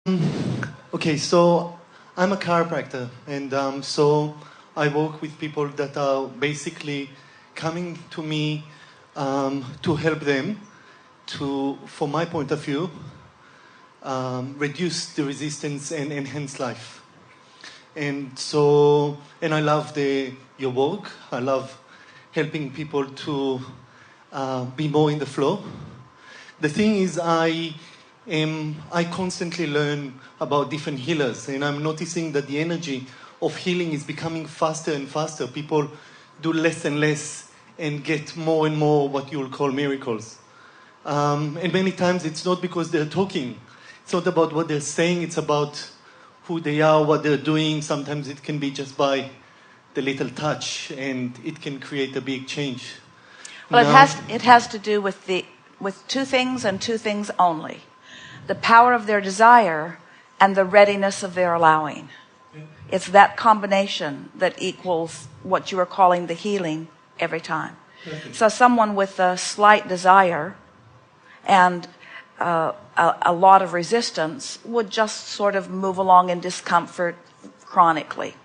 Okay, so I'm a chiropractor, and so I work with people that are basically coming to me to help them to, from my point of view, reduce the resistance and enhance life. And so, and I love your work. I love helping people to be more in the flow. The thing is, I constantly learn about different healers, and I'm noticing that the energy of healing is becoming faster and faster. People do less and less and get more and more what you will call miracles. And many times it's not because they're talking. It's not about what they're saying. It's about who they are, what they're doing. Sometimes it can be just by the little touch, and it can create a big change. Well, it has to do with two things and two things only: the power of their desire and the readiness of their allowing. It's that combination that equals what you are calling the healing every time. So someone with a slight desire and a lot of resistance would just sort of move along in discomfort chronically.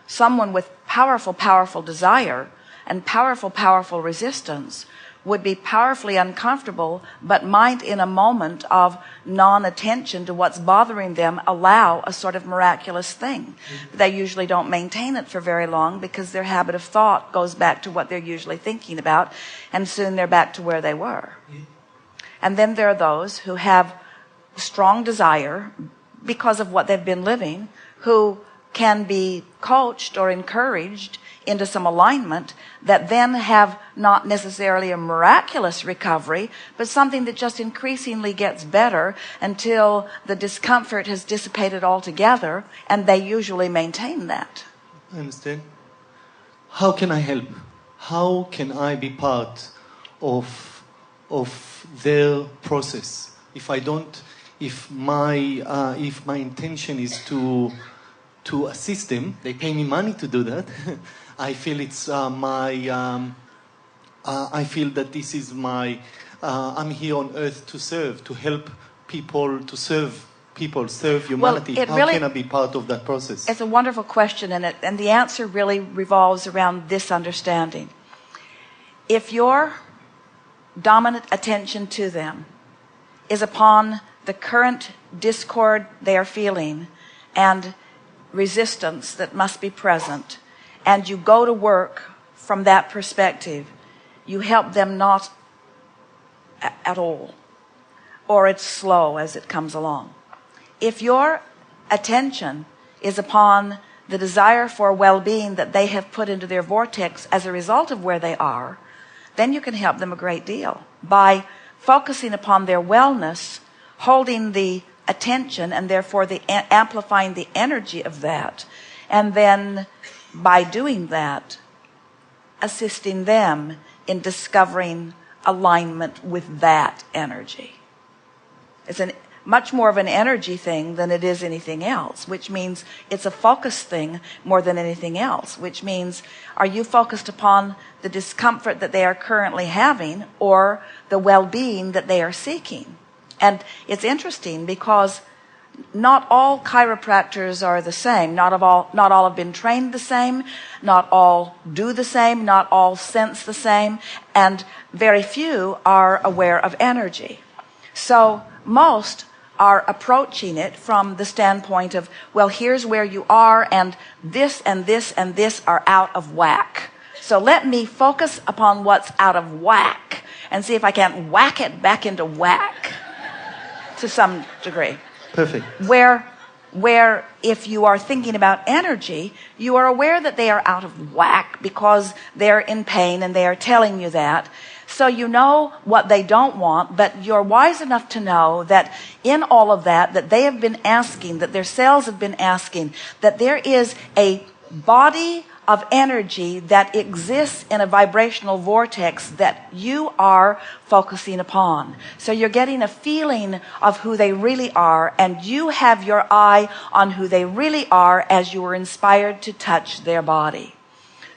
Someone with powerful desire and powerful resistance would be powerfully uncomfortable, but might, in a moment of non-attention to what's bothering them, allow a sort of miraculous thing. They usually don't maintain it for very long because their habit of thought goes back to what they're usually thinking about, and soon they're back to where they were. And then there are those who have strong desire because of what they've been living, who can be coached or encouraged into some alignment that then have not necessarily a miraculous recovery, but something that just increasingly gets better until the discomfort has dissipated altogether, and they usually maintain that. I understand. How can I help? How can I be part of their process? If my intention is to assist them, they pay me money to do that. I feel it's I feel that this is I'm here on earth to serve, to help people, to serve people, serve humanity. Well, How can I be part of that process? It's a wonderful question, and the answer really revolves around this understanding. If your dominant attention to them is upon the current discord they are feeling and resistance that must be present, and you go to work from that perspective, you help them not at all, or it's slow as it comes along. If your attention is upon the desire for well-being that they have put into their vortex as a result of where they are, then you can help them a great deal by focusing upon their wellness, holding the attention, and therefore amplifying the energy of that, and then by doing that, assisting them in discovering alignment with that energy. It's much more of an energy thing than it is anything else, which means it's a focus thing more than anything else, which means, are you focused upon the discomfort that they are currently having or the well-being that they are seeking? And it's interesting because not all chiropractors are the same. Not all have been trained the same. Not all do the same. Not all sense the same. And very few are aware of energy. So most are approaching it from the standpoint of, well, here's where you are, and this and this and this are out of whack. So let me focus upon what's out of whack and see if I can't whack it back into whack to some degree. Perfect. Where if you are thinking about energy, you are aware that they are out of whack because they're in pain and they are telling you that. So you know what they don't want, but you're wise enough to know that in all of that they have been asking, that their cells have been asking, that there is a body of energy that exists in a vibrational vortex that you are focusing upon. So you're getting a feeling of who they really are, and you have your eye on who they really are as you were inspired to touch their body.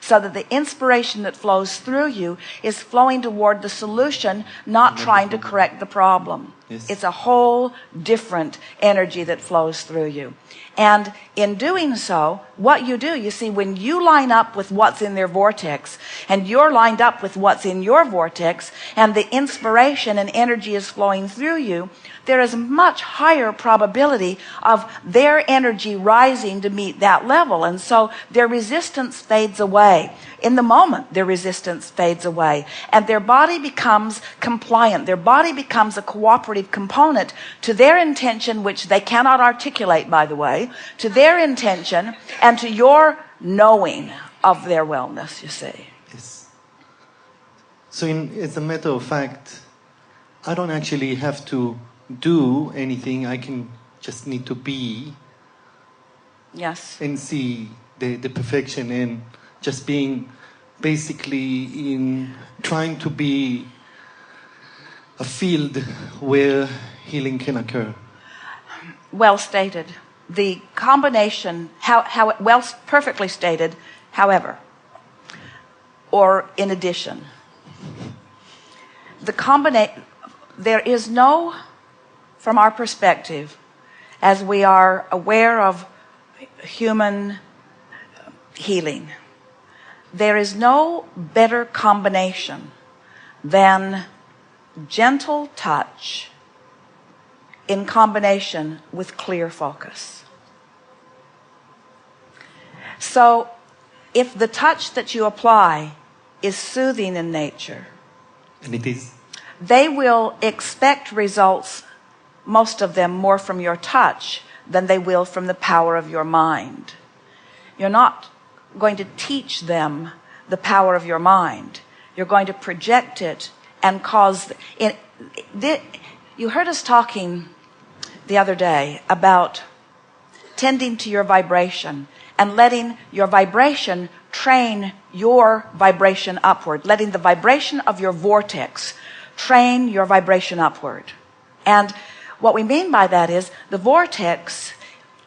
So that the inspiration that flows through you is flowing toward the solution, not trying to correct the problem. Yes. It's a whole different energy that flows through you. And in doing so, what you do, you see, when you line up with what's in their vortex, and you're lined up with what's in your vortex, and the inspiration and energy is flowing through you, there is much higher probability of their energy rising to meet that level. And so their resistance fades away. In the moment, their resistance fades away. And their body becomes compliant. Their body becomes a cooperative component to their intention, which they cannot articulate, by the way, to their intention and to your knowing of their wellness, you see. Yes. So as a matter of fact, I don't actually have to do anything. I can just need to be. Yes. And see the perfection, and just being basically in trying to be a field where healing can occur. Well stated. The combination, perfectly stated, however, or in addition. There is no, from our perspective, as we are aware of human healing, there is no better combination than gentle touch in combination with clear focus. So if the touch that you apply is soothing in nature, and it is, they will expect results, most of them, more from your touch than they will from the power of your mind. You're not going to teach them the power of your mind. You're going to project it and cause it. You heard us talking the other day about tending to your vibration and letting your vibration train your vibration upward, letting the vibration of your vortex train your vibration upward. And what we mean by that is the vortex,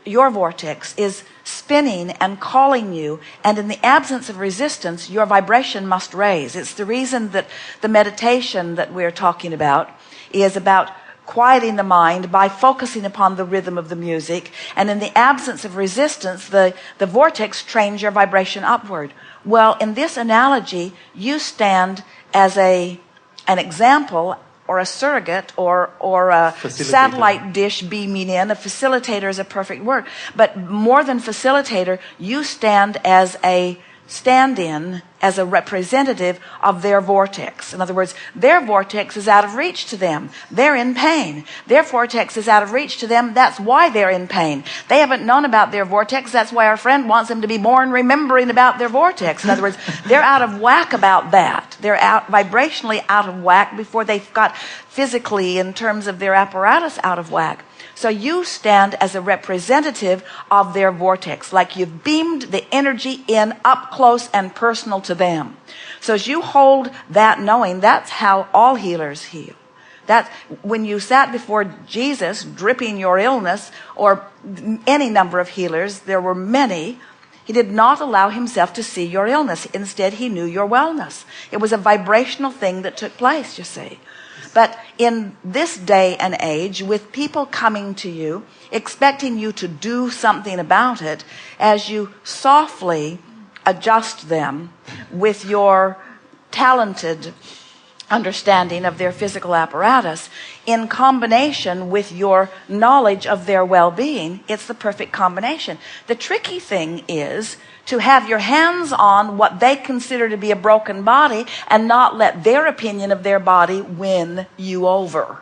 your vortex, is spinning and calling you, and in the absence of resistance, your vibration must raise. It's the reason that the meditation that we're talking about is about quieting the mind by focusing upon the rhythm of the music, and in the absence of resistance, the vortex trains your vibration upward. Well, in this analogy, you stand as an example, or a surrogate, or a satellite dish beaming in. A facilitator is a perfect word. But more than facilitator, you stand as a stand-in, as a representative of their vortex. In other words, their vortex is out of reach to them. They're in pain. Their vortex is out of reach to them. That's why they're in pain. They haven't known about their vortex. That's why our friend wants them to be born remembering about their vortex. In other words, they're out of whack about that. They're vibrationally out of whack before they've got physically, in terms of their apparatus, out of whack. So you stand as a representative of their vortex, like you've beamed the energy in up close and personal to them. So as you hold that knowing, that's how all healers heal. That's when you sat before Jesus dripping your illness, or any number of healers, there were many, he did not allow himself to see your illness. Instead, he knew your wellness. It was a vibrational thing that took place, you see. But in this day and age, with people coming to you, expecting you to do something about it, as you softly adjust them with your talented understanding of their physical apparatus, in combination with your knowledge of their well-being, it's the perfect combination. The tricky thing is to have your hands on what they consider to be a broken body and not let their opinion of their body win you over.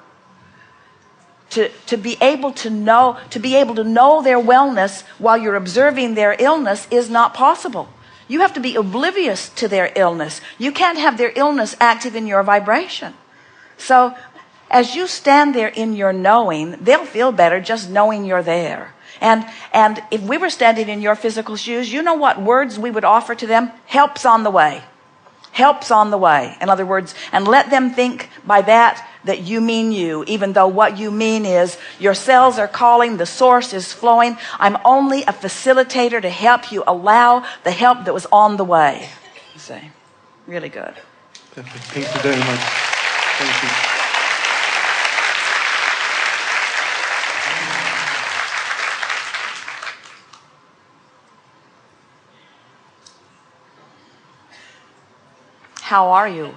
To be able to know their wellness while you're observing their illness is not possible. You have to be oblivious to their illness. You can't have their illness active in your vibration. So as you stand there in your knowing, they'll feel better just knowing you're there. And if we were standing in your physical shoes, you know what words we would offer to them? Help's on the way. Help's on the way. In other words, and let them think by that you mean you, even though what you mean is your cells are calling, the source is flowing. I'm only a facilitator to help you allow the help that was on the way. You see, really good. Perfect. Thank you very much. Thank you. How are you?